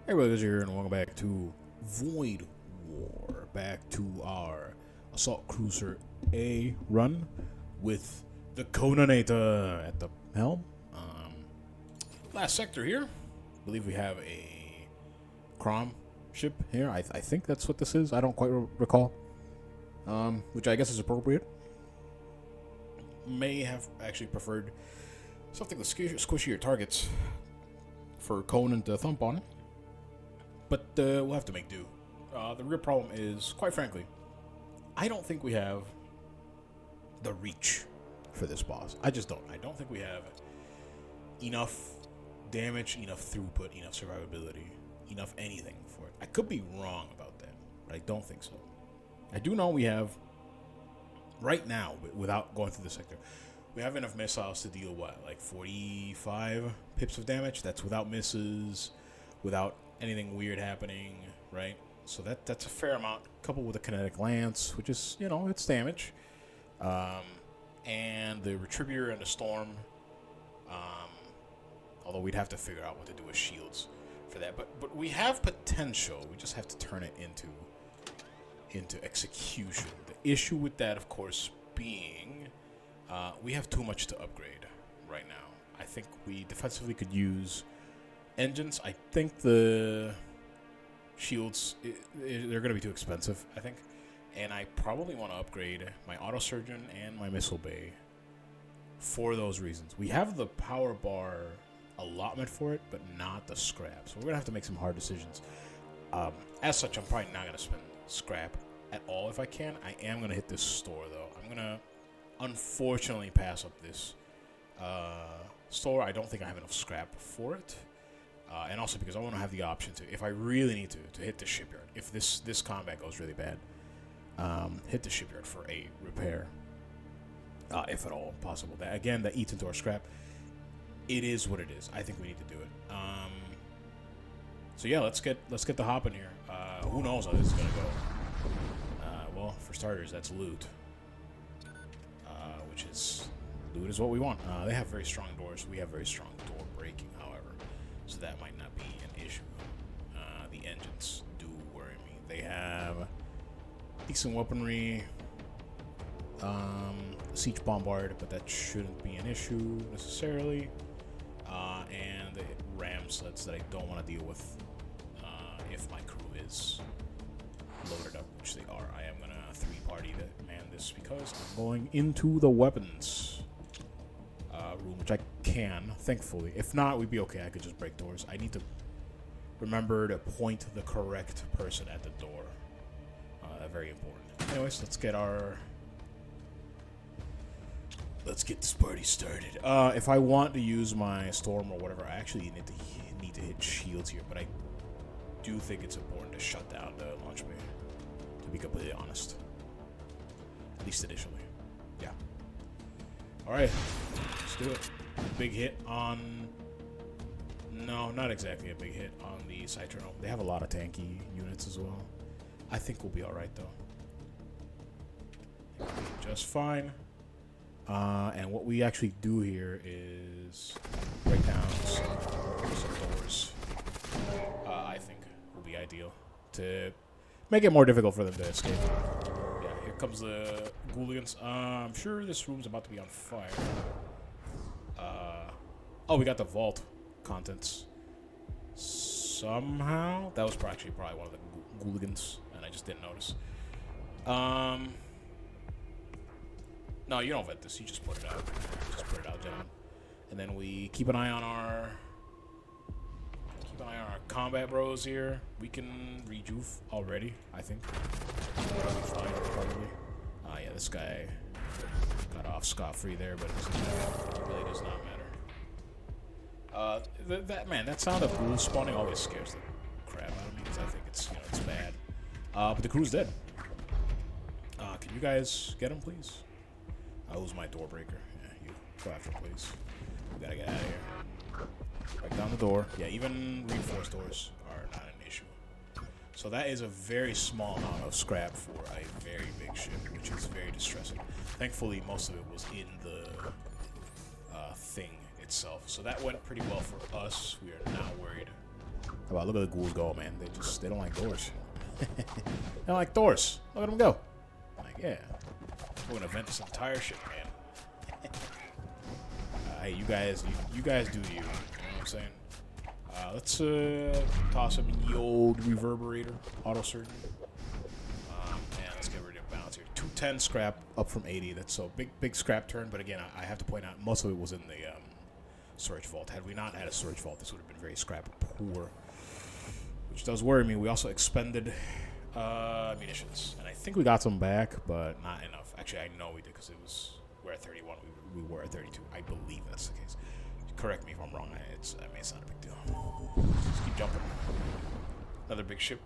Hey, brothers, here, and welcome back to Void War. Back to our assault cruiser A run with the CONANATOR at the helm. Last sector here. I believe we have a Krom ship here. I think that's what this is. I don't quite recall. Which I guess is appropriate. May have actually preferred something with squishier targets for Conan to thump on. But we'll have to make do. The real problem is, quite frankly, I don't think we have the reach for this boss. I just don't. I don't think we have enough damage, enough throughput, enough survivability, enough anything for it. I could be wrong about that, but I don't think so. I do know we have, right now, without going through the sector, we have enough missiles to deal, like 45 pips of damage? That's without misses, without anything weird happening, right? So that's a fair amount, coupled with a kinetic lance, which is, it's damage. And the retributor and the storm, although we'd have to figure out what to do with shields for that. But we have potential. We just have to turn it into execution. The issue with that, of course, being we have too much to upgrade right now. I think we defensively could use engines. I think the shields, they're going to be too expensive, I think. And I probably want to upgrade my auto surgeon and my missile bay for those reasons. We have the power bar allotment for it, but not the scrap. So we're going to have to make some hard decisions. As such, I'm probably not going to spend scrap at all if I can. I am going to hit this store, though. I'm going to, unfortunately, pass up this store. I don't think I have enough scrap for it. And also because I want to have the option to, if I really need to hit the shipyard. If this combat goes really bad, hit the shipyard for a repair, if at all possible. That again, that eats into our scrap. It is what it is. I think we need to do it. So yeah, let's get the hop in here. Who knows how this is gonna go? Well, for starters, that's loot, which is loot is what we want. They have very strong doors. We have very strong door breaking, however. So that might not be an issue. The engines do worry me. They have decent weaponry, siege bombard, but that shouldn't be an issue necessarily. And the ram sleds that I don't want to deal with if my crew is loaded up, which they are. I am gonna 3-party that man this because I'm going into the weapons room, which I can, thankfully. If not, we'd be okay. I could just break doors. I need to remember to point the correct person at the door. Very important. Anyways, let's get this party started. If I want to use my storm or whatever, I actually need to hit shields here, but I do think it's important to shut down the launch bay, to be completely honest. At least initially. Yeah. Alright. Let's do it. Big hit on... No, not exactly a big hit on the Citronome. They have a lot of tanky units as well. I think we'll be alright, though. Just fine. And what we actually do here is break down some doors. I think will be ideal to make it more difficult for them to escape. Yeah, here comes the Ghoulians. I'm sure this room's about to be on fire. Oh, we got the vault contents. Somehow that was actually probably one of the Ghoulians, and I just didn't notice. No, you don't vet this. You just put it out. Just put it out, gentlemen. And then we keep an eye on our combat bros here. We can rejuve already, I think. That'll be fine, probably. Yeah, this guy got off scot-free there, but it really does not matter. That sound of ghouls spawning always scares the crap out of me because I think it's it's bad. But the crew's dead. Can you guys get him, please? Who's my door breaker? Yeah, you go after him, please. We gotta get out of here. Break down the door. Yeah, even reinforced doors are not an issue. So that is a very small amount of scrap for a very big ship, which is very distressing. Thankfully, most of it was in the thing itself. So that went pretty well for us. We are not worried How about, look at the ghouls go, man. They don't like doors. They don't like doors. Look at them go. Like, yeah. We're gonna vent this entire shit, man. Hey, you guys do you. You know what I'm saying? Let's toss him in the old reverberator, auto surgeon. Man, let's get rid of balance here. 210 scrap up from 80. That's so big scrap turn. But again, I have to point out most of it was in the storage vault. Had we not had a storage vault, this would have been very scrap poor, which does worry me. We also expended munitions, and I think we got some back, but not enough. Actually, I know we did because we're at 31. We were at 32. I believe that's the case. Correct me if I'm wrong. It's not a big deal. Just keep jumping. Another big ship.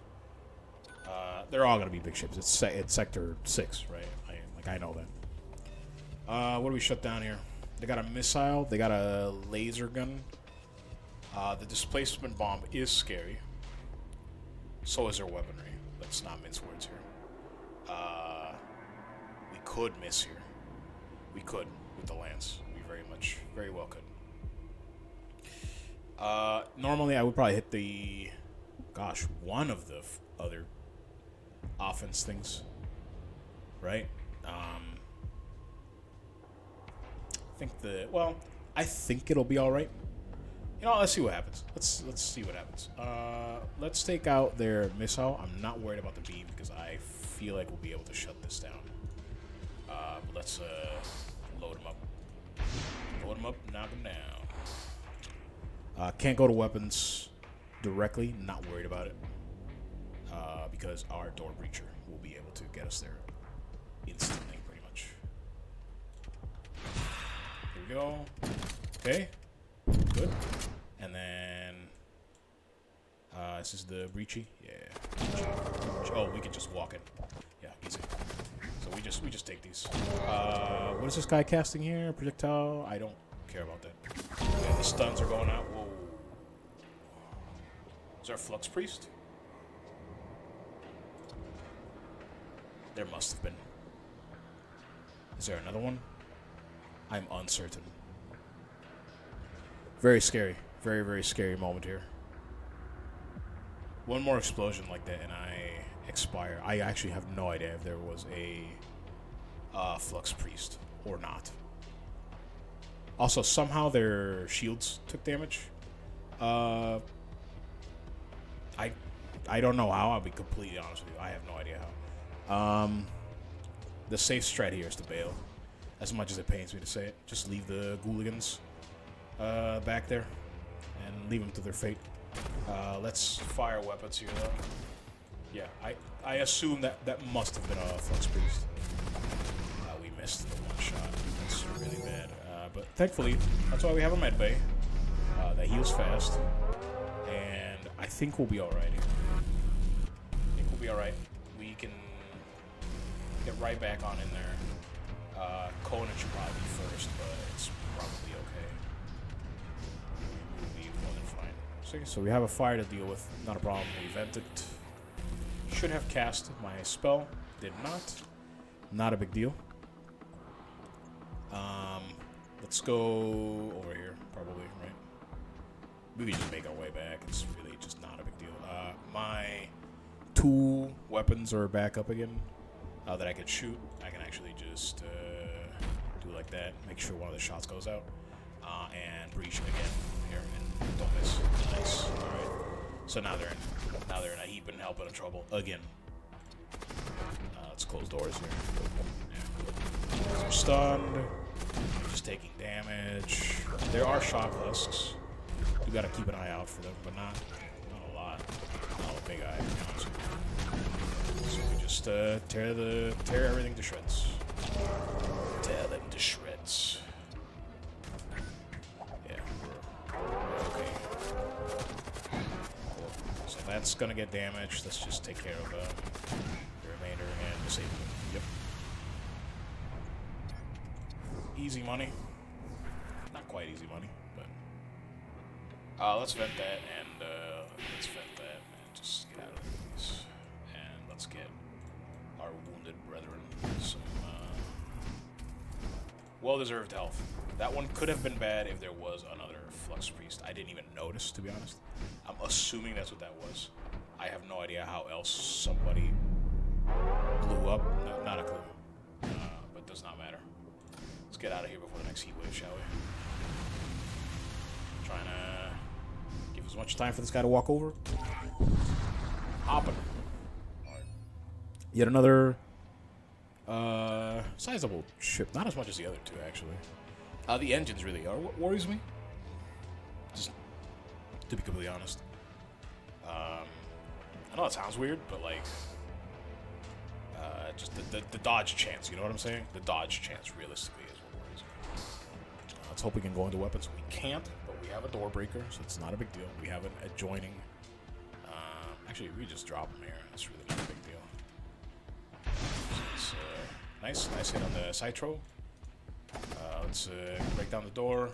They're all gonna be big ships. It's sector 6, right? I know that. What do we shut down here? They got a missile. They got a laser gun. The displacement bomb is scary. So is their weaponry. Let's not mince words here. We could miss here. We could with the lance. We very well could. Normally I would probably hit one of the other offense things, right? I think it'll be all right. You know, let's see what happens. Let's see what happens. Let's take out their missile. I'm not worried about the beam because I feel like we'll be able to shut this down. But let's load them up. Load them up, knock them down. Can't go to weapons directly. Not worried about it. Because our door breacher will be able to get us there instantly, pretty much. Here we go. Okay. Good. And then this is the breachy. Yeah. Oh, we can just walk in. Yeah, easy. So we just take these. What is this guy casting here? Projectile? I don't care about that. Yeah, the stuns are going out. Whoa. Is there a flux priest? There must have been. Is there another one? I'm uncertain. Very scary. Very, very scary moment here. One more explosion like that and I expire. I actually have no idea if there was a flux priest or not. Also, somehow their shields took damage. I don't know how. I'll be completely honest with you. I have no idea how. The safe strat here is to bail. As much as it pains me to say it. Just leave the ghouligans back there and leave them to their fate. Let's fire weapons here, though. Yeah, I assume that must have been a flux priest. We missed the one shot. That's really bad. But thankfully, that's why we have a med bay that heals fast. And I think we'll be alright here. I think we'll be alright. We can get right back on in there. Conan should probably be first, but it's probably okay. We'll be more than fine. So we have a fire to deal with. Not a problem. We vented. Should have cast my spell. Did not. Not a big deal. Let's go over here, probably, right? We can just make our way back. It's really just not a big deal. My 2 weapons are back up again that I can shoot. I can actually just do like that. Make sure one of the shots goes out. And breach again here. And don't miss. Nice. Alright. So now they're in a heap and helping in trouble again. Let's close doors here. Yeah. So stunned. Just taking damage. There are shock husks. You gotta keep an eye out for them, but not a lot. Not a big eye. So we just tear everything to shreds. Tear them to shreds. Yeah, we're okay. Cool. So that's gonna get damaged. Let's just take care of the remainder and disable them. Yep. Easy money. Not quite easy money, but let's vent that and just get out of these. And let's get our wounded brethren some well-deserved health. That one could have been bad if there was another Flux Priest. I didn't even notice, to be honest. I'm assuming that's what that was. I have no idea how else somebody blew up. No, not a clue. But does not matter. Let's get out of here before the next heat wave, shall we? Trying to give as much time for this guy to walk over. Hopping. Alright. Yet another sizable ship. Not as much as the other two, actually. The engines really are what worries me. Just to be completely honest. I know it sounds weird, but like, just the dodge chance, you know what I'm saying? The dodge chance, realistically, is what worries me. Let's hope we can go into weapons. We can't, but we have a door breaker, so it's not a big deal. We have an adjoining. Actually, we just drop them here. That's really not a big deal. So it's, nice hit on the Citro. Let's break down the door.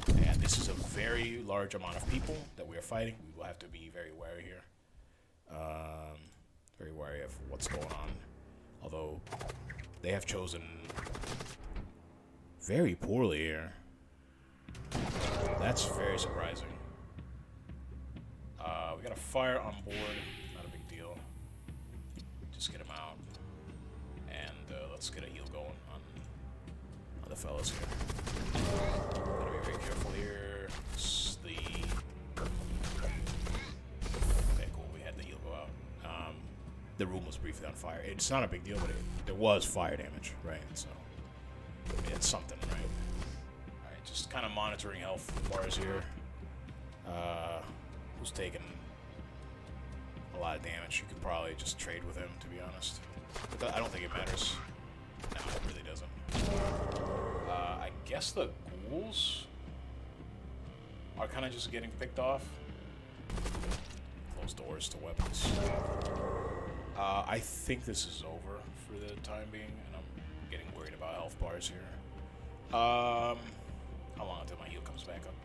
And this is a very large amount of people that we are fighting. We will have to be very wary here. Very wary of what's going on. Although, they have chosen very poorly here. That's very surprising. We got a fire on board. Not a big deal. Just get him out. And let's get a heal going on the fellas here. Gotta be very careful here. Okay, cool. We had the heal go out. The room was briefly on fire. It's not a big deal, but there was fire damage, right? So it's something, right? All right, just kind of monitoring health bars here. Who's taking a lot of damage? You could probably just trade with him, to be honest. But I don't think it matters. No, it really doesn't. I guess the ghouls are kind of just getting picked off. Close doors to weapons. I think this is over for the time being, and I'm getting worried about health bars here. How long until my heal comes back up?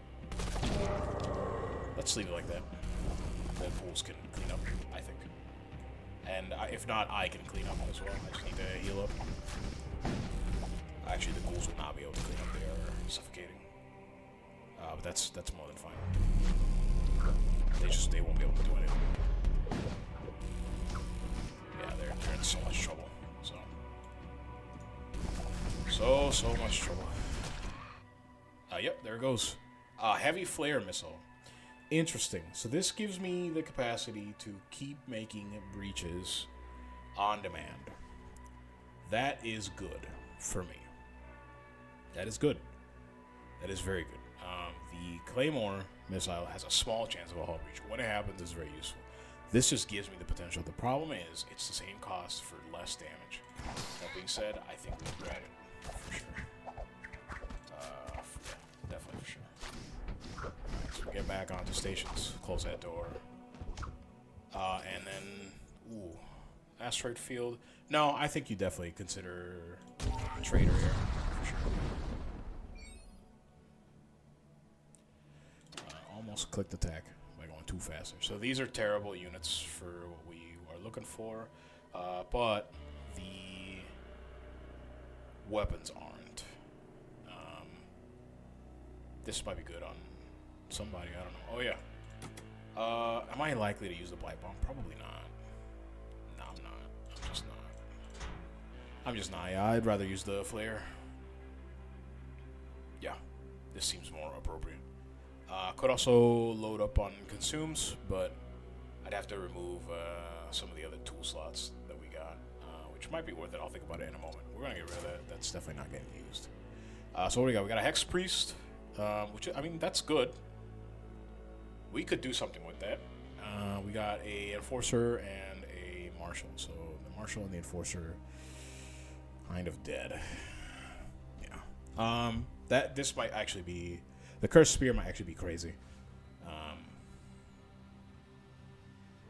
Let's leave it like that. The ghouls can clean up, I think. And if not, I can clean up as well. I just need to heal up. Actually, the ghouls will not be able to clean up. They are suffocating. But that's more than fine. They won't be able to do anything. Yeah, they're in so much trouble. So much trouble. Yep, there it goes. Heavy flare missile. Interesting. So this gives me the capacity to keep making breaches on demand. That is good for me. That is good. That is very good. The Claymore missile has a small chance of a hull breach. When it happens, it's very useful. This just gives me the potential. The problem is, it's the same cost for less damage. That being said, I think we'll grab it for sure. Yeah, definitely for sure. Right, so we get back onto stations, close that door, and then asteroid field. No, I think you definitely consider trader here for sure. Almost clicked attack by going too faster. So these are terrible units for what we are looking for, but the weapons aren't. This might be good on somebody, I don't know. Oh yeah. Am I likely to use the Blight Bomb? Probably not. No, I'm not. I'm just not. Yeah, I'd rather use the Flare. Yeah, this seems more appropriate. Could also load up on consumes, but I'd have to remove some of the other tool slots that we got, which might be worth it. I'll think about it in a moment. We're going to get rid of that. That's definitely not getting used. So what do we got? We got a Hex Priest, which, I mean, that's good. We could do something with that. We got a Enforcer and a Marshal. So the Marshal and the Enforcer kind of dead. Yeah. This might actually be... The Cursed Spear might actually be crazy.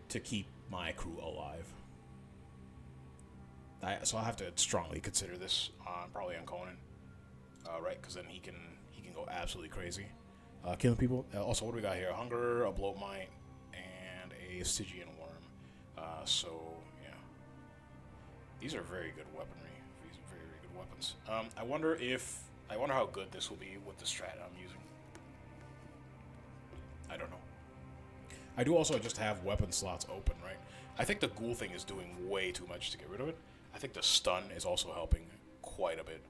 To keep my crew alive. So I'll have to strongly consider this, probably on Conan. Right, because then he can go absolutely crazy. Killing people. Also, what do we got here? A Hunger, a Bloat Mite, and a Stygian Worm. So, yeah. These are very good weaponry. These are very, very good weapons. I wonder how good this will be with the strat I'm using. I don't know. I do also just have weapon slots open, right? I think the ghoul thing is doing way too much to get rid of it. I think the stun is also helping quite a bit.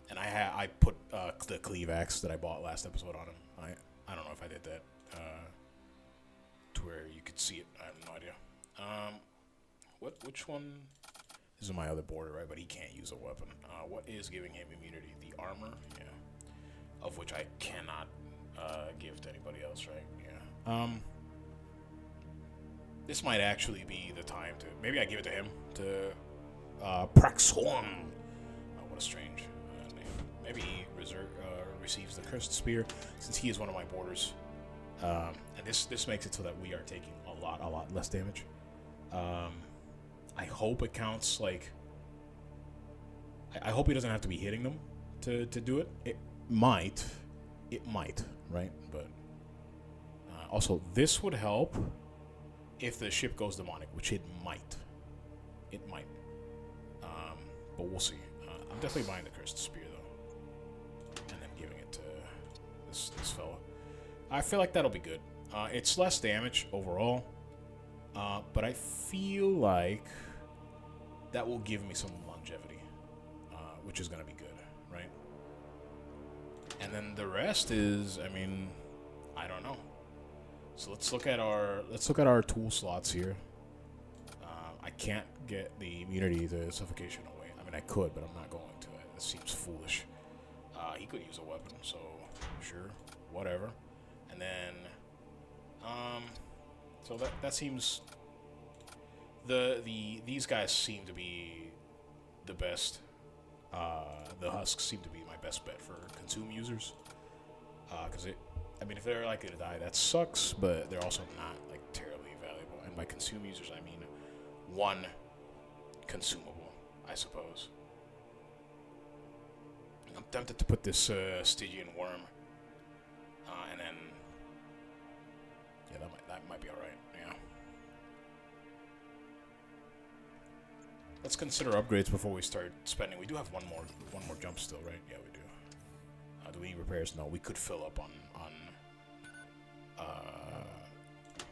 And I put the cleave axe that I bought last episode on him. I don't know if I did that to where you could see it. I have no idea. Which one? This is my other border, right? But he can't use a weapon. What is giving him immunity? The armor, yeah. Of which I cannot give to anybody else, right? Yeah. This might actually be the time to... Maybe I give it to him. To Praxorn. Oh, what a strange name. Maybe he receives the Cursed Spear, since he is one of my borders. And this makes it so that we are taking a lot less damage. I hope it counts, like... I hope he doesn't have to be hitting them to do it. It might, right? But also, this would help if the ship goes demonic, which it might. It might. But we'll see. I'm definitely buying the Cursed Spear, though. And then giving it to this fella. I feel like that'll be good. It's less damage overall. But I feel like that will give me some longevity. Which is going to be good, right? And then the rest is, I mean, I don't know. So let's look at our tool slots here. I can't get the immunity to suffocation away. I mean, I could, but I'm not going to. It seems foolish. He could use a weapon, so sure, whatever. And then, so that seems these guys seem to be the best. The husks seem to be my best bet for consume users. Because I mean, if they're likely to die, that sucks, but they're also not like terribly valuable. And by consume users, I mean one consumable, I suppose. I'm tempted to put this Stygian worm, and then yeah, that might be all right. Yeah. Let's consider upgrades before we start spending. We do have one more jump still, right? Yeah, we do. Do we need repairs? No, we could fill up on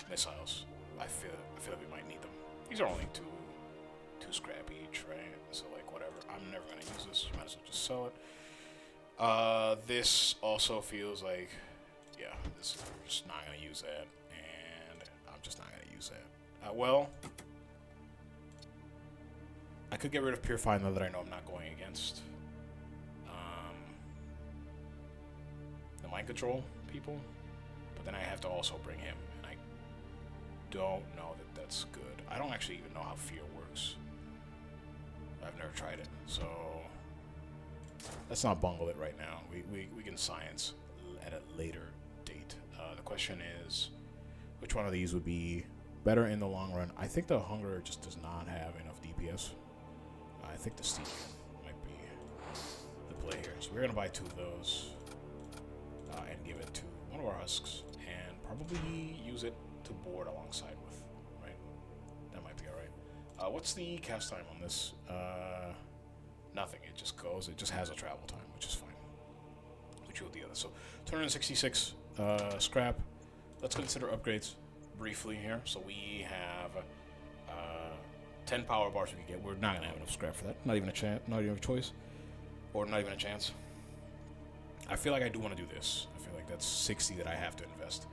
missiles. I feel like we might need them. These are only two scrap each, right? So like whatever. I'm never gonna use this. You might as well just sell it. This also feels like, yeah, this I'm just not gonna use that, and I'm just not gonna use that. Well, I could get rid of Purify now that I know I'm not going against the mind control people, but then I have to also bring him, and I don't know that that's good. I don't actually even know how fear works. I've never tried it, so let's not bungle it right now. We can science at a later date. The question is, which one of these would be better in the long run? I think the Hunger just does not have enough DPS. I think the Stygian might be the play here. So we're going to buy 2 of those and give it to one of our husks and probably use it to board alongside with, right? That might be alright. What's the cast time on this? Nothing. It just goes. It just has a travel time, which is fine. Which will the other. So 266 scrap. Let's consider upgrades briefly here. So we have 10 power bars we can get. We're not gonna have enough scrap for that. Not even a chance. Not even a choice. Or not even a chance. I feel like I do want to do this. I feel like that's 60 that I have to invest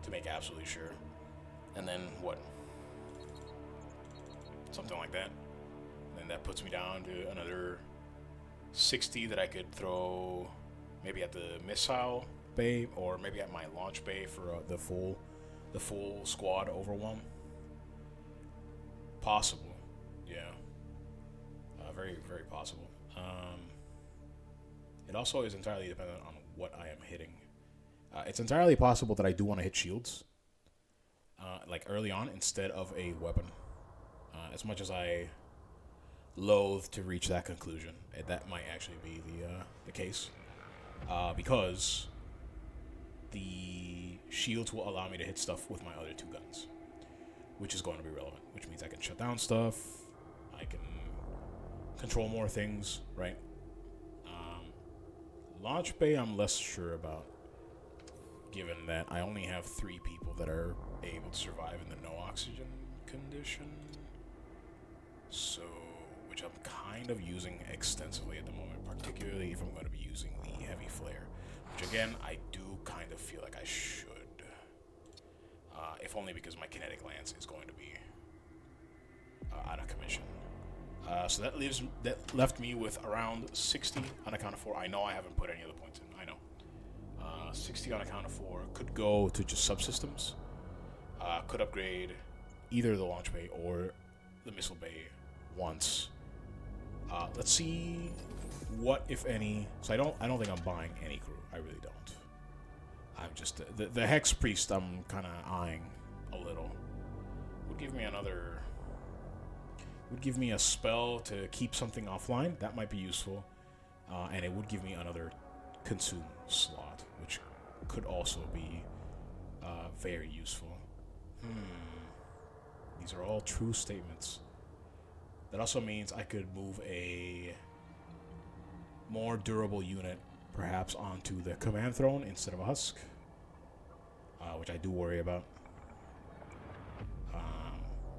to make absolutely sure. And then what? Something like that. And then that puts me down to another 60 that I could throw maybe at the missile bay or maybe at my launch bay for the full squad overwhelm. Possible. Yeah. Very, very possible. It also is entirely dependent on what I am hitting. It's entirely possible that I do want to hit shields, like early on, instead of a weapon. As much as I loathe to reach that conclusion, that might actually be the case, because the shields will allow me to hit stuff with my other 2 guns, which is going to be relevant. Which means I can shut down stuff, I can control more things, right? Launch bay, I'm less sure about. given that I only have 3 people that are able to survive in the no oxygen condition. So, which I'm kind of using extensively at the moment, particularly if I'm going to be using the heavy flare, which again, I do kind of feel like I should. If only because my kinetic lance is going to be out of commission. So that left me with around 60 on account of 4. I know I haven't put any other points in. I know. 60 on account of 4 could go to just subsystems. Could upgrade either the launch bay or the missile bay once. Let's see what, if any. So I don't think I'm buying any crew. I really don't. I'm just the Hex Priest. I'm kind of eyeing a little. Would give me another. Would give me a spell to keep something offline. That might be useful, and it would give me another consume slot, which could also be very useful. These are all true statements. That also means I could move a more durable unit, perhaps onto the command throne instead of a husk, which I do worry about.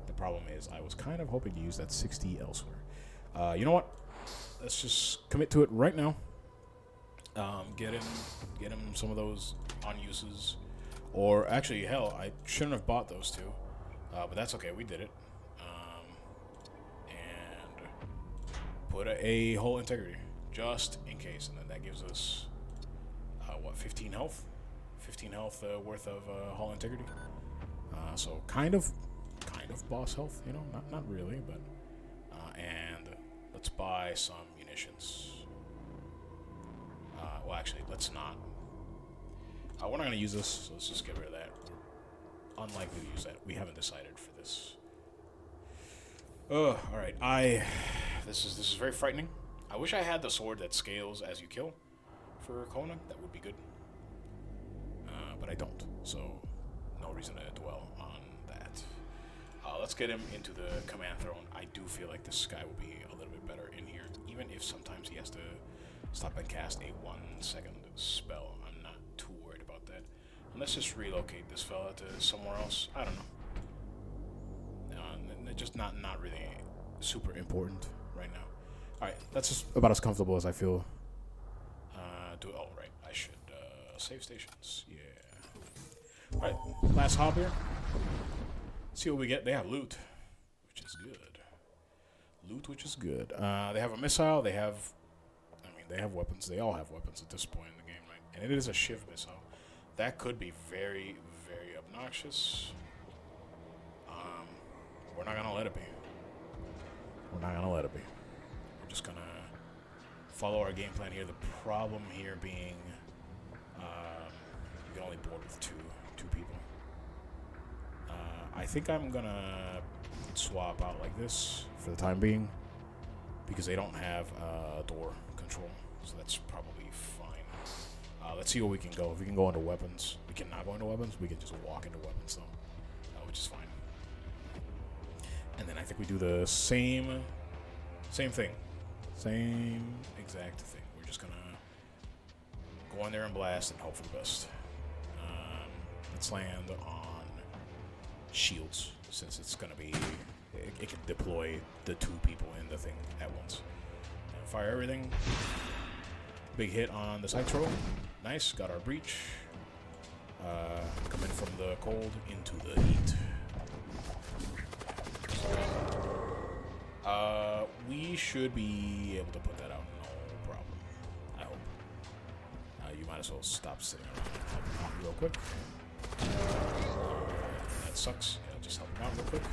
The problem is I was kind of hoping to use that 60 elsewhere. You know what? Let's just commit to it right now. Get him some of those uses, or actually, hell, I shouldn't have bought those 2, but that's okay. We did it, and put a whole integrity just in case, and then that gives us 15 health, 15 health worth of hull integrity. So kind of boss health, you know, not really, but and let's buy some munitions. Well, actually, let's not. We're not going to use this, so let's just get rid of that. We're unlikely to use that. We haven't decided for this. All right. This is very frightening. I wish I had the sword that scales as you kill for Conan. That would be good. But I don't, so no reason to dwell on that. Let's get him into the command throne. I do feel like this guy will be a little bit better in here, even if sometimes he has to stop and cast a 1-second spell. I'm not too worried about that. And let's just relocate this fella to somewhere else. I don't know. Just not really super important right now. Alright, that's just about as comfortable as I feel. Right. I should save stations. Yeah. Alright, last hop here. See what we get. They have loot, which is good. Which is good. They have a missile. They have weapons. They all have weapons at this point in the game, right? And it is a Shiv missile. That could be very, very obnoxious. We're not gonna let it be. We're just gonna follow our game plan here. The problem here being, we can only board with two people. I think I'm gonna swap out like this for the time being, because they don't have door control, so that's probably fine. Let's see where we can go. If we can go into weapons, we cannot go into weapons. We can just walk into weapons though, which is fine. And then I think we do the same thing, same exact thing. We're just gonna go in there and blast and hope for the best. Let's land on shields, since it's gonna be, it can deploy the 2 people in the thing at once. And fire everything. Big hit on the side throw. Nice, got our breach. Coming from the cold into the heat. We should be able to put that out, no problem. I hope. You might as well stop sitting around and help him out real quick. That sucks. Yeah, just help him out real quick.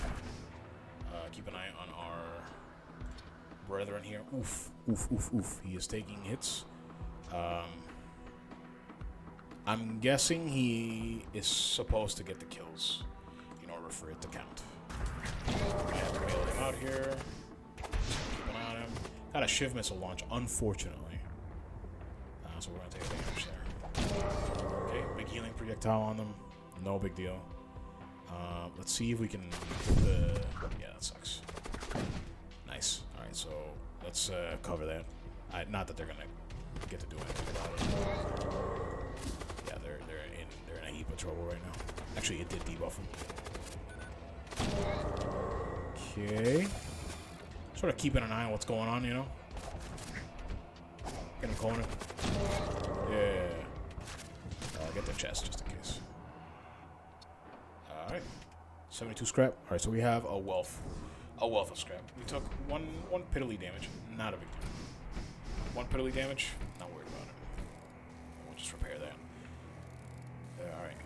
Keep an eye on our brethren here. Oof. He is taking hits. I'm guessing he is supposed to get the kills in order for it to count. I have to bail him out here. Keep an eye on him. Got a Shiv missile launch, unfortunately. So we're going to take damage there. Okay, big healing projectile on them. No big deal. Let's see if we can get the... Yeah, that sucks. Nice. Alright, so let's cover that. Not that they're going to get to do anything about it. Yeah, they're trouble right now. Actually, it did debuff him. Okay. Sort of keeping an eye on what's going on, you know? Get him cornered. Yeah. Get the chest just in case. Alright. 72 scrap. Alright, so we have a wealth. A wealth of scrap. We took one piddly damage. Not a big deal. 1 piddly damage. Not worried about it. We'll just repair that. Alright.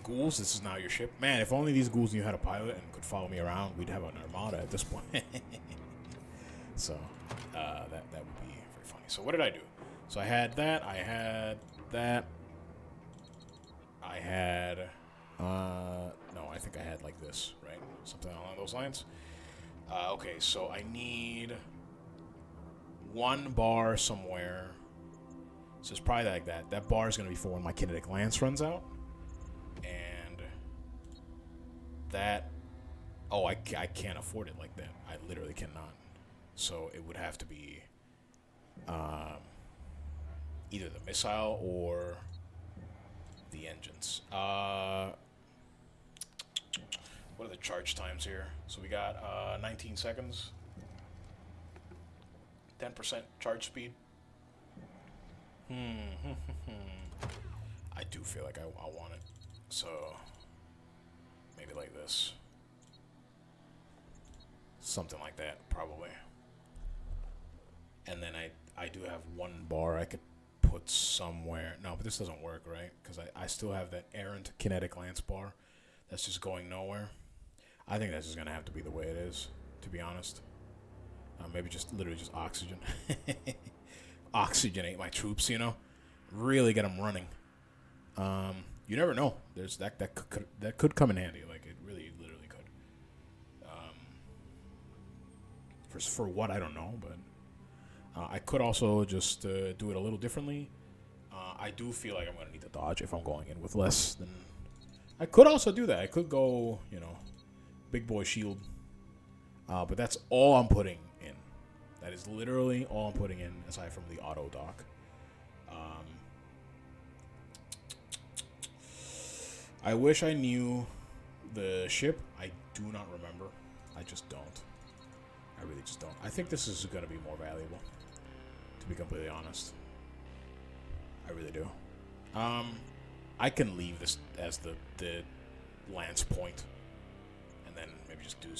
Ghouls, this is now your ship. Man, if only these ghouls knew how to pilot and could follow me around, we'd have an armada at this point. So, that would be very funny. So what did I do? So I had that, I had that, I had, no, I think I had like this, right? Something along those lines. Okay, so I need 1 bar somewhere. So it's probably like that. That bar is going to be for when my kinetic lance runs out. And that, oh, I can't afford it like that. I literally cannot. So it would have to be either the missile or the engines. What are the charge times here? So we got 19 seconds. 10% charge speed. I do feel like I want it. So maybe like this. Something like that, probably. And then I do have 1 bar I could put somewhere. No, but this doesn't work, right? Because I still have that errant kinetic lance bar that's just going nowhere. I think that's just going to have to be the way it is, to be honest. Maybe just literally just oxygen. Oxygenate my troops, you know? Really get them running. You never know. There's that could come in handy. Like, it really literally could. For what, I don't know, but I could also just do it a little differently. I do feel like I'm going to need to dodge if I'm going in with less than... I could also do that. I could go, you know, big boy shield. But that's all I'm putting in. That is literally all I'm putting in, aside from the auto dock. I wish I knew the ship. I do not remember. I just don't. I really just don't. I think this is going to be more valuable, to be completely honest. I really do. I can leave this as the lance point, and then maybe just do...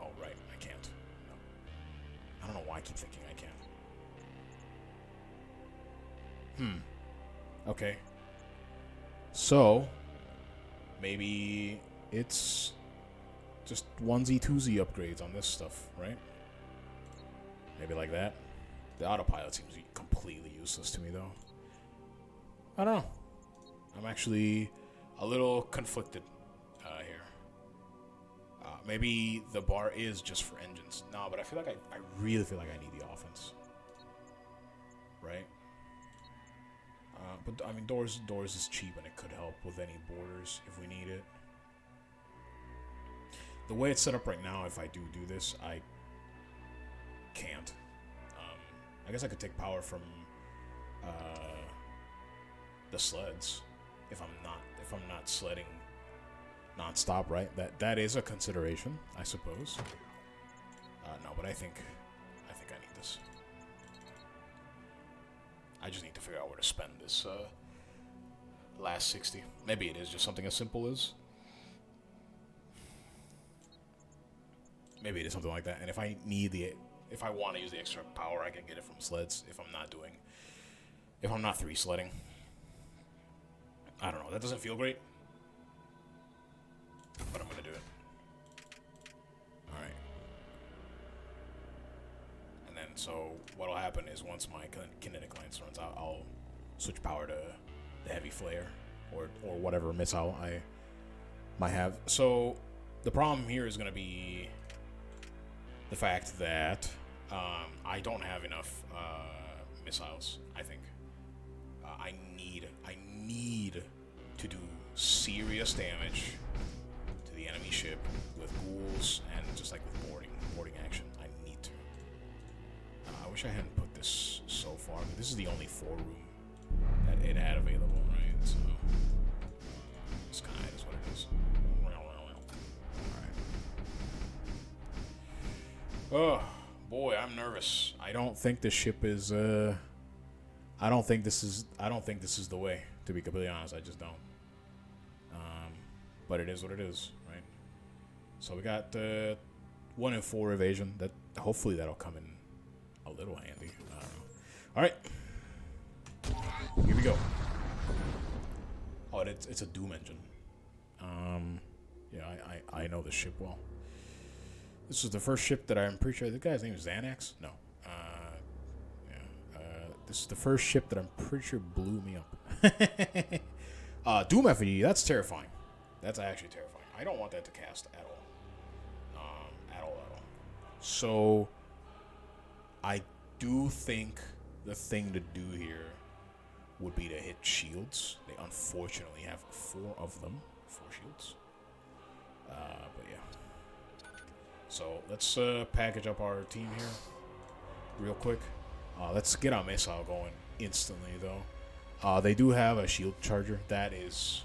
oh, right. I can't. No. I don't know why I keep thinking I can. Okay. So, maybe it's just onesie twosie upgrades on this stuff, right? Maybe like that. The autopilot seems completely useless to me, though. I don't know. I'm actually a little conflicted here. Maybe the bar is just for engines. No, but I feel like I really feel like I need the offense. Right? But I mean, doors is cheap and it could help with any borders if we need it. The way it's set up right now, if I do this, I can't. I guess I could take power from the sleds if I'm not sledding non-stop, right? That is a consideration, I suppose. No, but I think I need this. I just need to figure out where to spend this last 60. Maybe it is just something as simple as... Maybe it is something like that. And if I want to use the extra power, I can get it from sleds if I'm not 3 sledding. I don't know. That doesn't feel great. But I'm going to do it. Alright. And then, so, what'll happen is once my kinetic lance runs out, I'll switch power to the heavy flare. Or whatever missile I might have. So, the problem here is going to be the fact that I don't have enough missiles, I think. I need to do serious damage to the enemy ship with ghouls and just like with boarding action. I need to. I wish I hadn't put this so far, but this is the only 4-room that it had available, right? So it's kind of is what it is. All right. Oh boy, I'm nervous. I don't think this ship is. I don't think this is the way. To be completely honest, I just don't. But it is what it is, right? So we got 1 in 4 evasion. That hopefully that'll come in a little handy. I don't know. All right, here we go. Oh, it's a Doom engine. Yeah, I know this ship well. This is the first ship that I'm pretty sure the guy's name is Xanax. No. This is the first ship that I'm pretty sure blew me up. Doom FE, that's terrifying. That's actually terrifying. I don't want that to cast at all. At all. So, I do think the thing to do here would be to hit shields. They unfortunately have 4 of them. 4 shields. But yeah. So, let's package up our team here real quick. Let's get our missile going instantly, though. They do have a shield charger. That is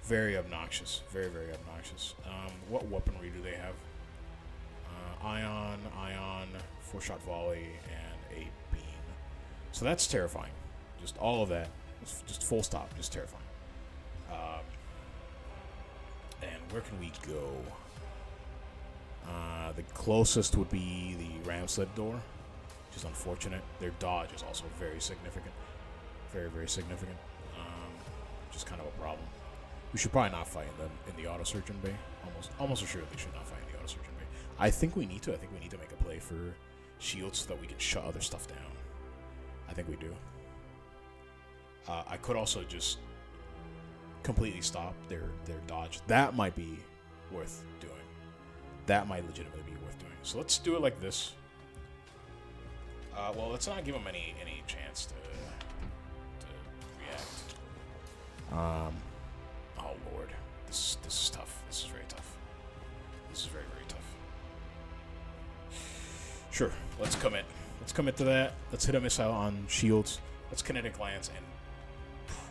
very obnoxious. Very, very obnoxious. What weaponry do they have? Ion, 4-shot volley, and a beam. So that's terrifying. Just all of that. Just full stop. Just terrifying. And where can we go? The closest would be the ram sled door, which is unfortunate. Their dodge is also very significant. Very, very significant. Which is kind of a problem. We should probably not fight them in the auto surgeon bay. Almost assuredly should not fight in the auto surgeon bay. I think we need to. I think we need to make a play for shields so that we can shut other stuff down. I think we do. I could also just completely stop their dodge. That might be worth doing. That might legitimately be worth doing. So let's do it like this. Well, let's not give them any chance to react. Oh lord, this is tough. This is very tough. This is very, very tough. Sure, let's commit. Let's commit to that. Let's hit a missile on shields. Let's kinetic lance and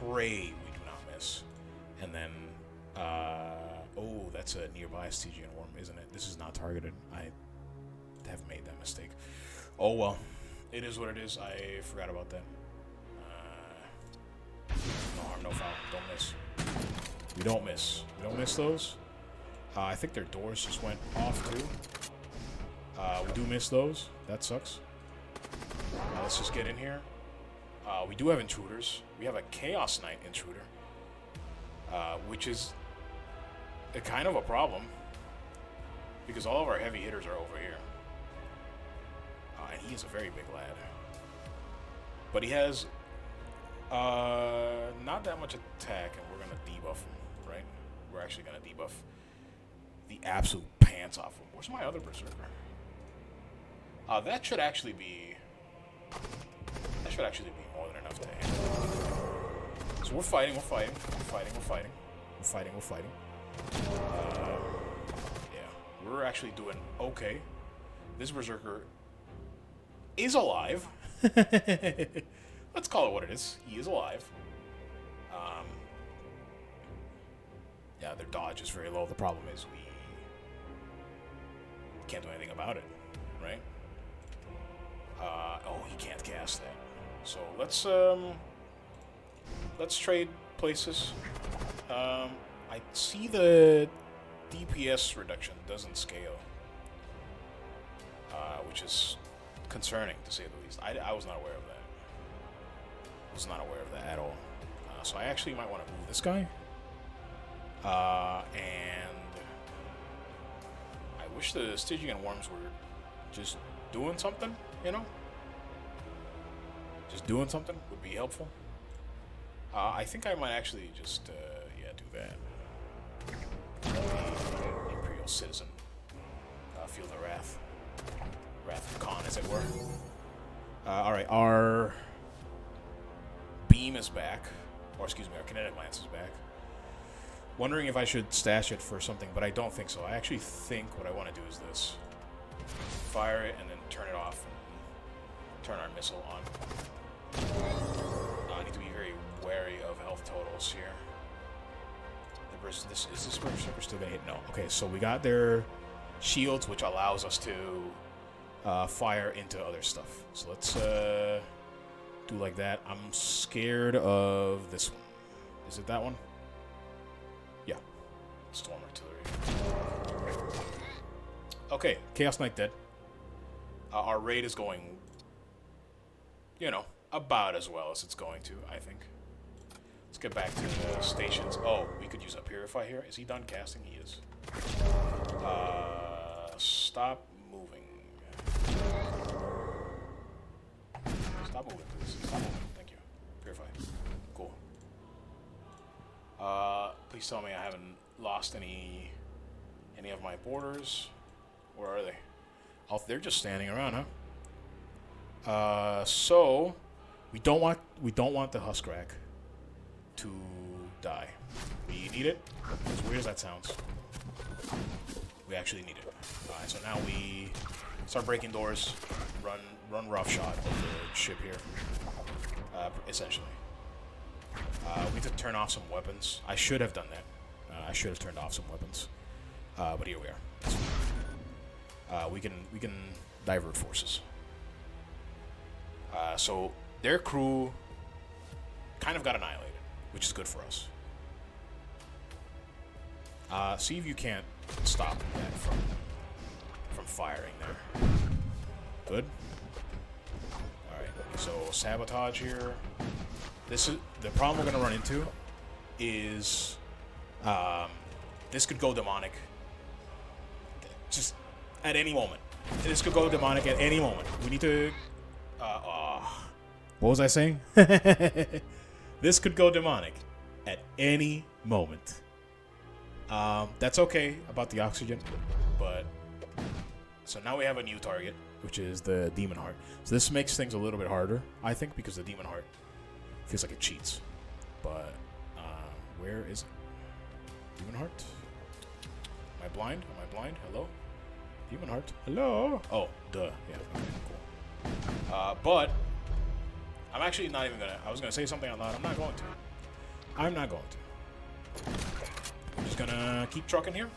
pray we do not miss. And then, oh, that's a nearby Stygian worm, isn't it? This is not targeted. I have made that mistake. Oh well, it is what it is. I forgot about that. No harm, no foul. Don't miss. We don't miss. We don't miss those. I think their doors just went off too. We do miss those. That sucks. Let's just get in here. We do have intruders. We have a Chaos Knight intruder, which is a kind of a problem because all of our heavy hitters are over here. And he is a very big lad. But he has not that much attack, and we're going to debuff him, right? We're actually going to debuff the absolute pants off him. Where's my other berserker? That should actually be more than enough to handle. So we're fighting. Yeah, we're actually doing okay. This berserker is alive. Let's call it what it is. He is alive. Yeah, their dodge is very low. The problem is we can't do anything about it, right? Oh, he can't cast that. So let's trade places. I see the DPS reduction doesn't scale, which is concerning to say the least. I was not aware of that. Was not aware of that at all. So I actually might want to move this guy. And I wish the Stygian worms were just doing something, you know? Just doing something would be helpful. I think I might actually just, yeah, do that. Imperial Citizen. Feel the wrath. Wrath of Khan, as it were. Alright, our beam is back. Or, excuse me, our kinetic lance is back. Wondering if I should stash it for something, but I don't think so. I actually think what I want to do is this. Fire it and then turn it off and turn our missile on. I need to be very health totals here. Is this berserker still gonna hit? No. Okay, so we got their shields, which allows us to fire into other stuff. So let's do like that. I'm scared of this one. Is it that one? Yeah. Storm artillery. Okay, Chaos Knight dead. Our raid is going, you know, about as well as it's going to, I think. Let's get back to the stations. Oh, we could use a Purify here. Is he done casting? He is. Stop moving. Stop moving, please. Stop moving. Thank you. Purify. Cool. Please tell me I haven't lost any of my borders. Where are they? Oh, they're just standing around, huh? So we don't want the Huskrak to die. We need it. As weird as that sounds, we actually need it. Alright, so now we start breaking doors, run roughshod over the ship here, essentially. We need to turn off some weapons. I should have done that. I should have turned off some weapons, but here we are. We can divert forces. So their crew kind of got annihilated, which is good for us. See if you can't stop that from firing there. Good. All right. So sabotage here. This is the problem we're gonna run into. Is this could go demonic. Just at any moment. This could go demonic at any moment. We need to. What was I saying? This could go demonic at any moment. That's okay about the oxygen, but so now we have a new target, which is the Demon Heart. So this makes things a little bit harder, I think, because the Demon Heart feels like it cheats. But where is it? Demon Heart? Am I blind? Am I blind? Hello? Demon Heart? Hello? Oh, duh. Yeah. Okay, cool. But I'm actually not even gonna. I was gonna say something out loud. I'm not going to. I'm not going to. I'm just gonna keep trucking here.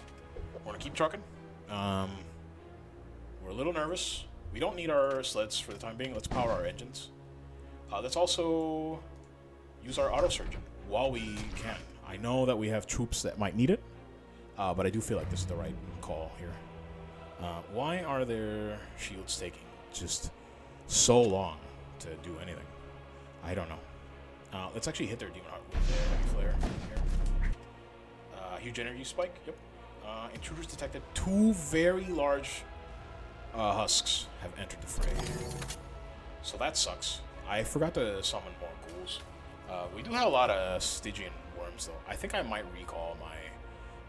We're gonna keep trucking. We're a little nervous. We don't need our sleds for the time being. Let's power our engines. Let's also use our auto surgeon while we can. I know that we have troops that might need it, but I do feel like this is the right call here. Why are their shields taking just so long to do anything? I don't know. Let's actually hit their Demon Heart with the Heavy Flare here. Huge energy spike. Yep. Intruders detected. 2 very large husks have entered the fray. So that sucks. I forgot to summon more ghouls. We do have a lot of Stygian worms, though. I think I might recall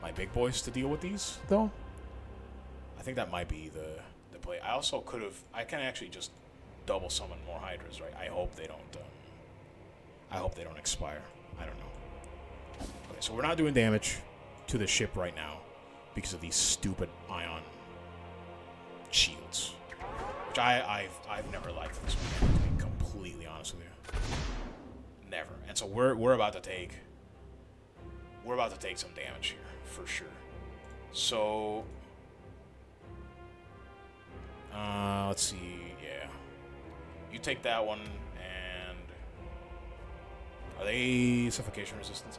my big boys to deal with these, though. I think that might be the play. I also could have. I can actually just double summon more Hydras, right? I hope they don't. I hope they don't expire. I don't know. Okay, so we're not doing damage to the ship right now because of these stupid ion shields, which I've never liked this one, to be completely honest with you. Never. And so we're about to take some damage here for sure. So let's see. Yeah, you take that one. And are they suffocation resistance?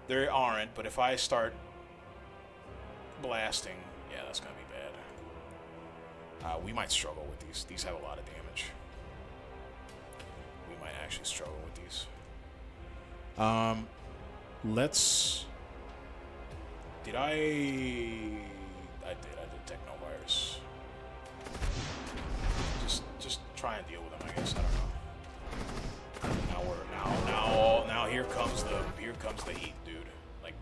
They aren't, but if I start blasting, yeah, that's gonna be bad. We might struggle with these. These have a lot of damage. We might actually struggle with these. Let's. I did techno virus. Just try and deal with them, I guess. I don't know. Now here comes the heat, dude. Like,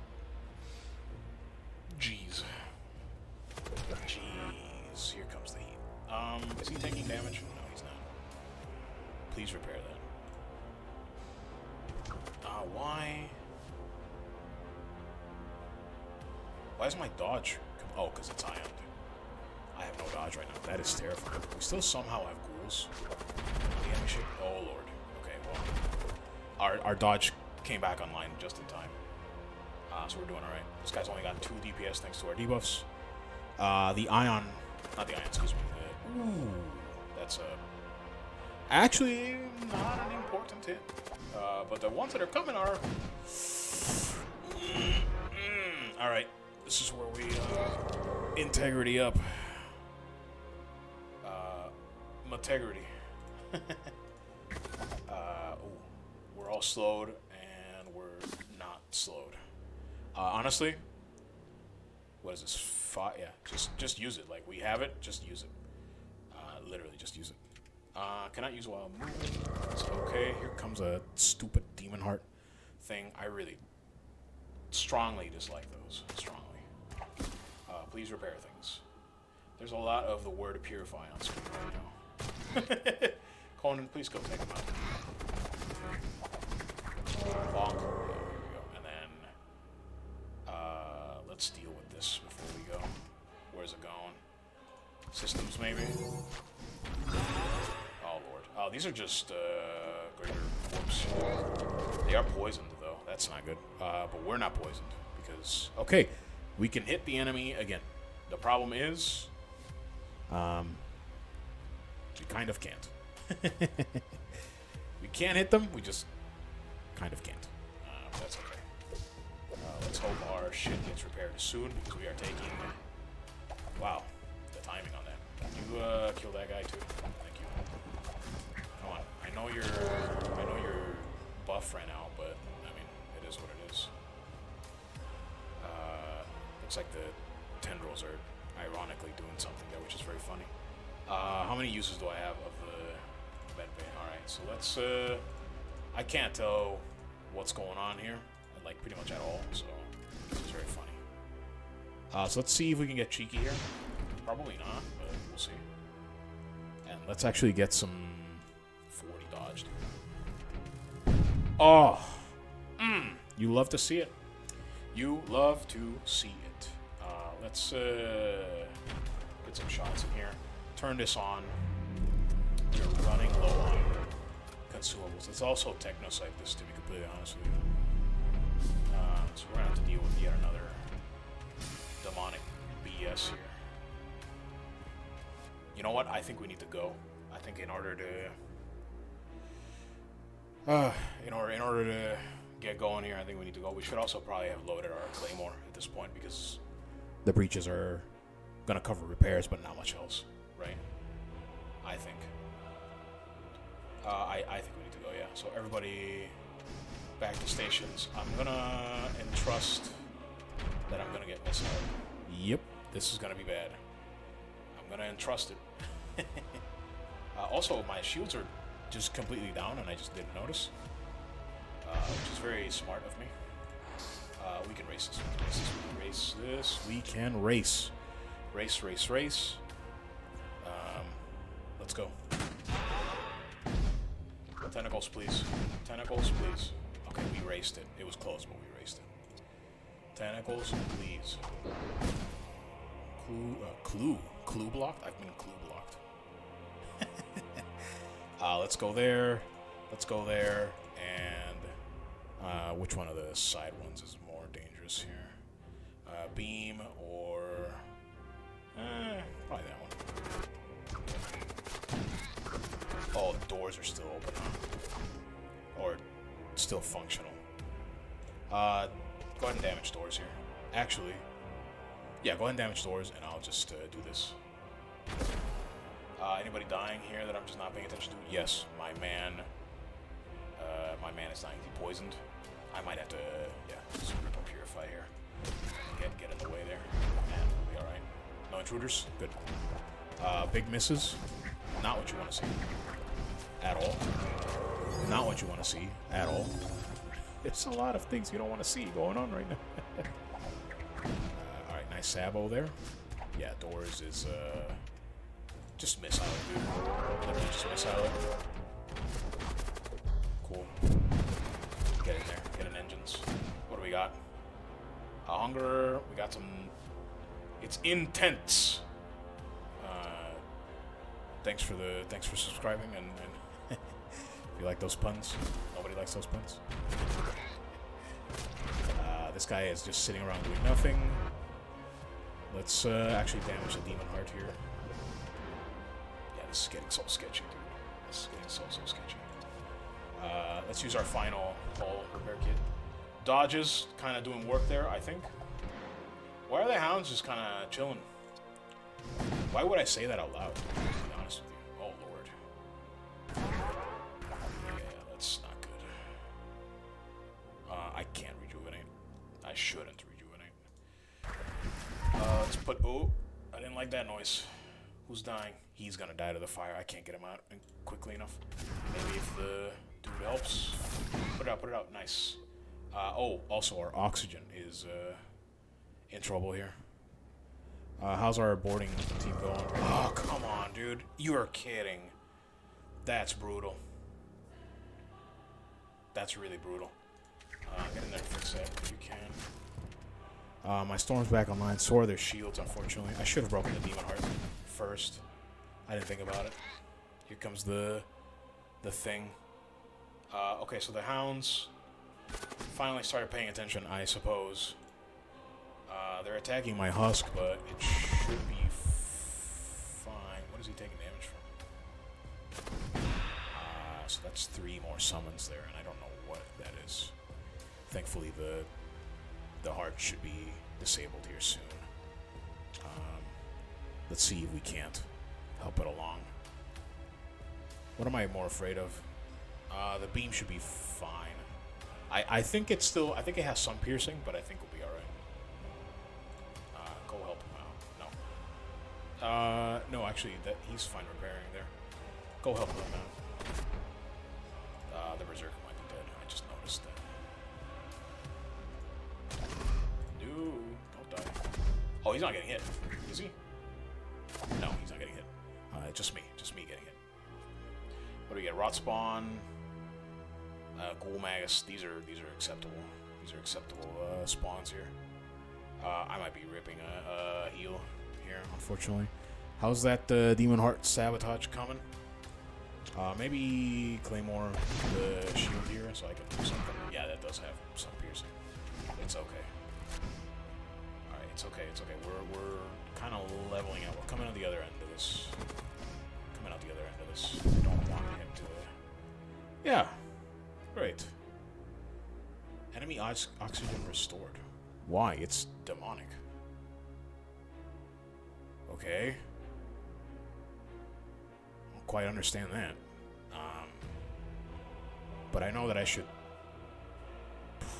jeez, here comes the heat. Is he taking damage? No, he's not. Please repair that. Why is my dodge? Oh, because it's ioned. I have no dodge right now. That is terrifying. We still somehow have ghouls. Oh, Lord. Okay, well. Our dodge came back online just in time. So we're doing alright. This guy's only got 2 DPS thanks to our debuffs. The Ion... Not the Ion, excuse me. Ooh, that's actually not an important hit. But the ones that are coming are... Alright, this is where we integrity up. Mategrity. We're all slowed, and we're not slowed. Honestly, what is this? 5? Yeah, just use it. Like, we have it, just use it. Literally, just use it. Cannot use while moving. It's okay. Here comes a stupid demon heart thing. I really strongly dislike those. Strongly. Please repair things. There's a lot of the word purify on screen right now. Conan, please go take him out. Bonk. There we go. And then let's deal with this before we go. Where's it going? Systems, maybe? Oh, Lord. Oh, these are just greater warps. They are poisoned, though. That's not good. But we're not poisoned because... Okay, we can hit the enemy again. The problem is... we kind of can't. We can hit them, we just kind of can't. That's okay. Let's hope our shit gets repaired soon because we are taking... Wow, the timing on that. Can you kill that guy too? Thank you. Come on. I know you're buff right now, but I mean it is what it is. Looks like the tendrils are ironically doing something there, which is very funny. How many uses do I have of the med bay? Alright, so let's I can't tell what's going on here, like pretty much at all, so this is very funny. So let's see if we can get cheeky here. Probably not, but we'll see. And let's actually get some 40 dodged. Oh! You love to see it. You love to see it. Let's get some shots in here. Turn this on. We're running low on consumables. It's also techno site, this, to be completely honest with you. So we're going to have to deal with yet another demonic BS here. You know what? I think we need to go. I think in order to get going here, I think we need to go. We should also probably have loaded our claymore at this point because the breaches are gonna cover repairs, but not much else, right? I think. I think we need to go. Yeah. So everybody back to stations. I'm gonna entrust that I'm gonna get missed out. Yep. This is gonna be bad. I'm gonna entrust it. Also, my shields are just completely down, and I just didn't notice, which is very smart of me. We can race this. We can race this. We can race. Race, race, race. Let's go. Tentacles, please. Tentacles, please. Okay, we raced it. It was close, but we raced it. Tentacles, please. Clue blocked? I've been clue blocked. Let's go there. Let's go there. And which one of the side ones is more dangerous here? Beam or... probably that one. Oh, the doors are still open. Or still functional. Go ahead and damage doors here. Actually, yeah, go ahead and damage doors, and I'll just do this. Anybody dying here that I'm just not paying attention to? Yes, my man is dying. Is he poisoned? I might have to, yeah, just rip up Purify here. Get in the way there, and we'll be alright. No intruders? Good. Big misses? Not what you want to see. At all. Not what you want to see. At all. There's a lot of things you don't want to see going on right now. Alright, nice Sabo there. Yeah, doors is, just missile, dude. Literally just missile. Cool. Get in there. Get in engines. What do we got? Hunger. We got some... It's intense. Thanks for subscribing, and if you like those puns. Nobody likes those puns. This guy is just sitting around doing nothing. Let's actually damage the demon heart here. Yeah, this is getting so sketchy, dude. This is getting so sketchy. Let's use our final hull repair kit. Dodges kind of doing work there, I think. Why are the hounds just kind of chilling? Why would I say that out loud, to be honest with you? Oh, Lord. Yeah, that's not good. I can't rejuvenate. I shouldn't rejuvenate. Let's put... Oh, I didn't like that noise. Who's dying? He's gonna die to the fire. I can't get him out quickly enough. Maybe if the dude helps. Put it out. Nice. Oh, also our oxygen is in trouble here. How's our boarding team going? Oh, come on, dude. You are kidding. That's brutal. That's really brutal. Get in there and fix that if you can. My storm's back online. So are their shields, unfortunately. I should have broken the demon heart first. I didn't think about it. Here comes the thing. Okay, so the hounds finally started paying attention, I suppose. They're attacking my husk, but it should be fine. What is he taking damage from? So that's 3 more summons there, and I don't know what that is. Thankfully, the heart should be disabled here soon. Let's see if we can't help it along. What am I more afraid of? The beam should be fine. I think it's still... I think it has some piercing, but I think we'll be alright. Go help him out. No, actually, he's fine repairing there. Go help him out. The Berserker might be dead. I just noticed that. No, don't die. Oh, he's not getting hit. Is he? No, he's not getting hit. Just me getting hit. What do we get? Rot Spawn, Ghoul Magus. These are acceptable. These are acceptable spawns here. I might be ripping a heal here, unfortunately. How's that Demon Heart Sabotage coming? Maybe Claymore the shield here so I can do something. Yeah, that does have some piercing. It's okay. Alright, it's okay. We're kind of leveling out. We're coming out the other end of this. I don't want him to... Yeah. Great. Enemy oxygen restored. Why? It's demonic. Okay. I don't quite understand that. But I know that I should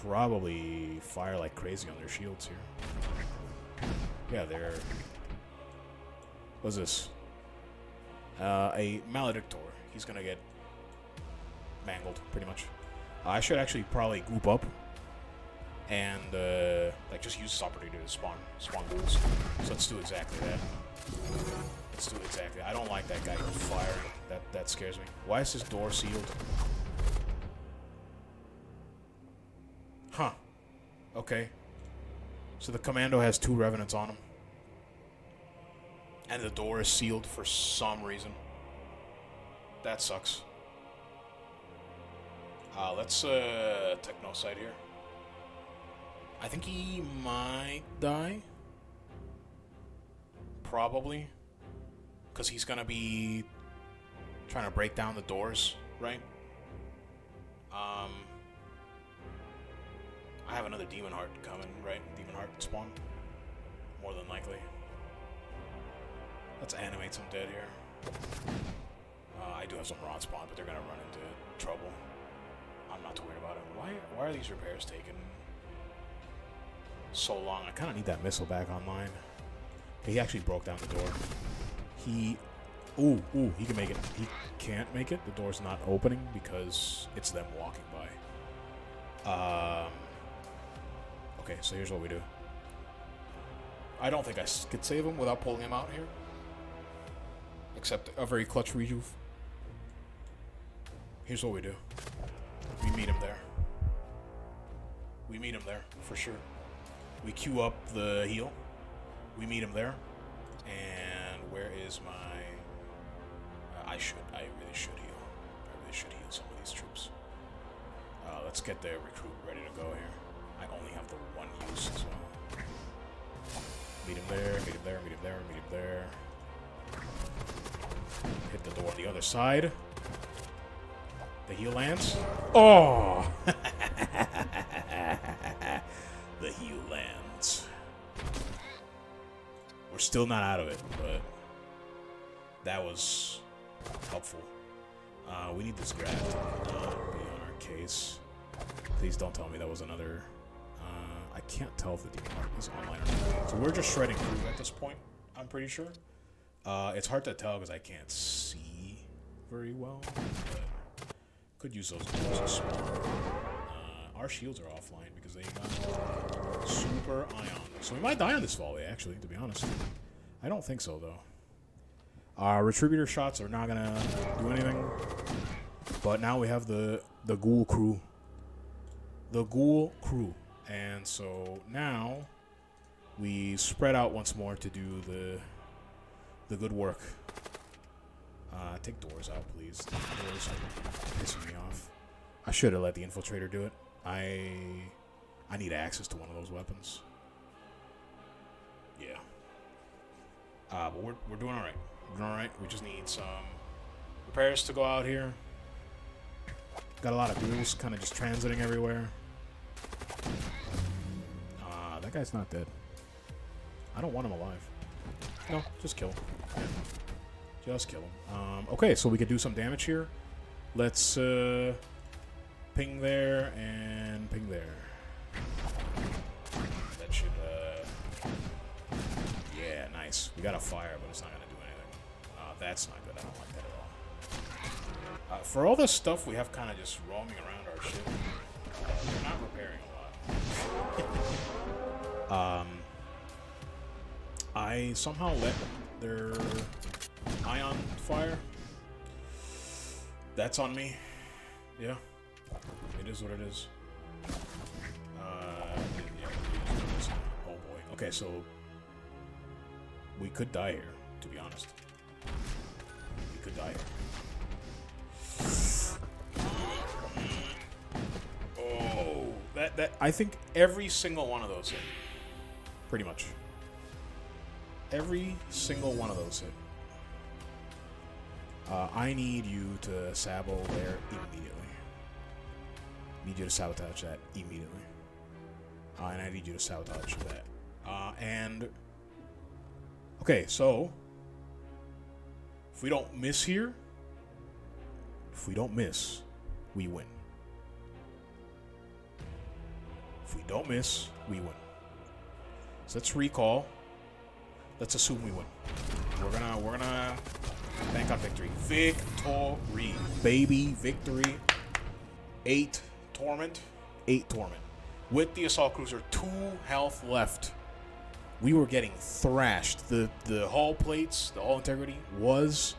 probably fire like crazy on their shields here. Yeah, they're... What's this? A Maledictor. He's gonna get mangled, pretty much. I should actually probably group up and like just use this opportunity to spawn ghouls. So let's do exactly that. I don't like that guy firing. That scares me. Why is this door sealed? Huh. Okay. So the commando has 2 revenants on him. And the door is sealed for some reason. That sucks. Let's techno side here. I think he might die. Probably. Because he's going to be trying to break down the doors, right? I have another Demon Heart coming, right? Demon Heart spawn. More than likely. Let's animate some dead here. I do have some rod spawn, but they're going to run into trouble. I'm not too worried about it. Why are these repairs taking so long? I kind of need that missile back online. He actually broke down the door. Ooh, he can make it. He can't make it. The door's not opening because it's them walking by. Okay, so here's what we do. I don't think I could save him without pulling him out here. Except a very clutch rejuve. Here's what we do. We meet him there. For sure. We queue up the heal. We meet him there. And where is my... I really should heal. I really should heal some of these troops. Let's get the recruit ready to go here. I only have the one use as well. Meet him there, meet him there, meet him there, meet him there. Hit the door on the other side. The heal lands. Oh! The heal lands. We're still not out of it, but that was helpful. We need this grab to be on our case. Please don't tell me that was another... I can't tell if the demon heart is online or not. So we're just shredding through at this point, I'm pretty sure. It's hard to tell because I can't see very well, but could use those tools as well. Our shields are offline because they got super ion. So we might die on this volley, actually, to be honest. I don't think so, though. Retributor shots are not going to do anything. But now we have the ghoul crew. The ghoul crew. And so now we spread out once more to do the good work. Take doors out, please. Doors are pissing me off. I should have let the infiltrator do it. I need access to one of those weapons. Yeah. But we're doing all right. We're doing all right. We just need some repairs to go out here. Got a lot of ghouls kind of just transiting everywhere. That guy's not dead. I don't want him alive. No, just kill him. Just kill him. Okay, so we could do some damage here. Let's ping there and ping there. That should, yeah, nice. We got a fire, but it's not going to do anything. That's not good. I don't like that at all. For all this stuff we have kind of just roaming around our ship, we're not repairing a lot. I somehow let their ion fire. That's on me. Yeah. It is what it is. Yeah, oh boy. Okay, so we could die here, to be honest. We could die here. Oh, that I think every single one of those hit. Pretty much. Every single one of those hit. I need you to sabo there immediately. Need you to sabotage that immediately. And I need you to sabotage that. Okay, so if we don't miss here, we win. If we don't miss, we win. So let's recall. Let's assume we win. We're gonna bank on victory. Victory, baby, victory. 8 torment. With the assault cruiser, 2 health left. We were getting thrashed. The hull plates, the hull integrity was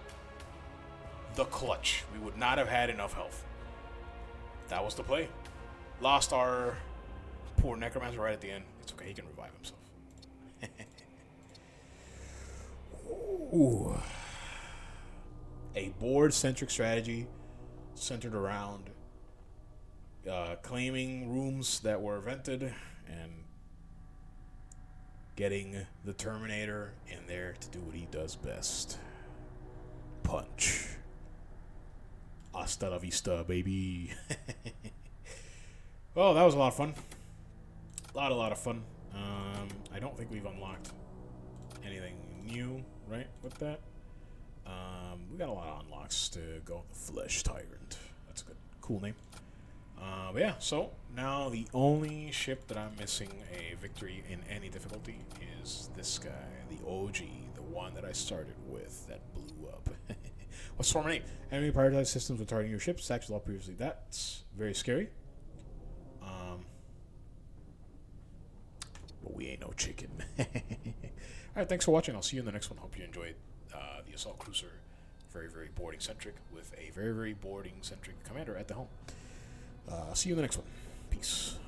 the clutch. We would not have had enough health. That was the play. Lost our poor necromancer right at the end. It's okay, he can revive himself. Ooh. A board-centric strategy centered around claiming rooms that were vented and getting the Terminator in there to do what he does best. Punch. Hasta vista, baby. Well, that was a lot of fun. A lot of fun. I don't think we've unlocked anything new, right, with that. We got a lot of unlocks to go. The Flesh Tyrant. That's a good, cool name. But yeah, so now the only ship that I'm missing a victory in any difficulty is this guy, the OG, the one that I started with that blew up. What's Storm name? Enemy prioritized systems were targeting your ships. Actually, previously. That's very scary. But we ain't no chicken. Alright, thanks for watching. I'll see you in the next one. Hope you enjoyed the Assault Cruiser. Very, very boarding-centric with a very, very boarding-centric commander at the helm. See you in the next one. Peace.